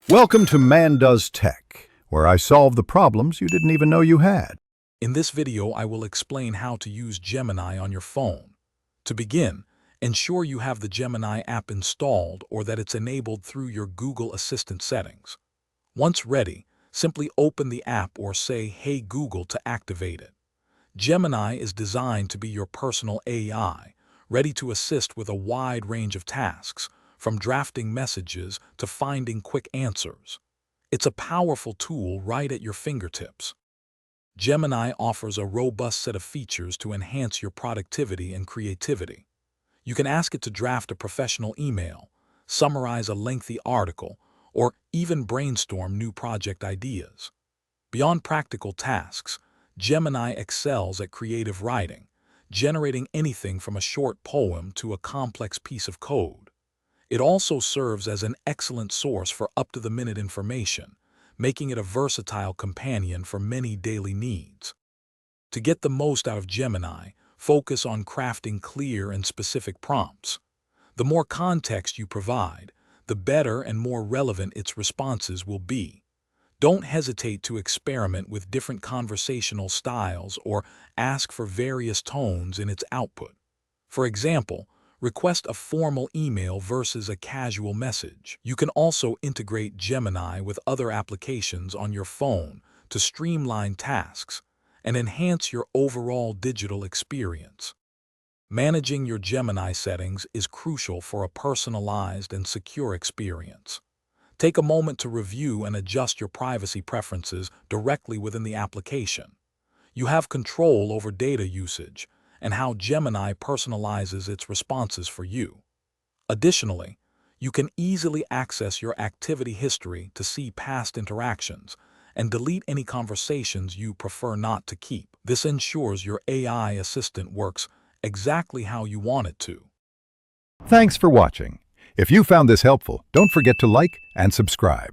Welcome to Man Does Tech, where I solve the problems you didn't even know you had. In this video, I will explain how to use Gemini on your phone. To begin, ensure you have the Gemini app installed or that it's enabled through your Google Assistant settings. Once ready, simply open the app or say, "Hey Google," to activate it. Gemini is designed to be your personal AI, ready to assist with a wide range of tasks, from drafting messages to finding quick answers. It's a powerful tool right at your fingertips. Gemini offers a robust set of features to enhance your productivity and creativity. You can ask it to draft a professional email, summarize a lengthy article, or even brainstorm new project ideas. Beyond practical tasks, Gemini excels at creative writing, generating anything from a short poem to a complex piece of code. It also serves as an excellent source for up-to-the-minute information, making it a versatile companion for many daily needs. To get the most out of Gemini, focus on crafting clear and specific prompts. The more context you provide, the better and more relevant its responses will be. Don't hesitate to experiment with different conversational styles or ask for various tones in its output. For example, request a formal email versus a casual message. You can also integrate Gemini with other applications on your phone to streamline tasks and enhance your overall digital experience. Managing your Gemini settings is crucial for a personalized and secure experience. Take a moment to review and adjust your privacy preferences directly within the application. You have control over data usage and how Gemini personalizes its responses for you. Additionally, you can easily access your activity history to see past interactions and delete any conversations you prefer not to keep. This ensures your AI assistant works exactly how you want it to. Thanks for watching. If you found this helpful, don't forget to like and subscribe.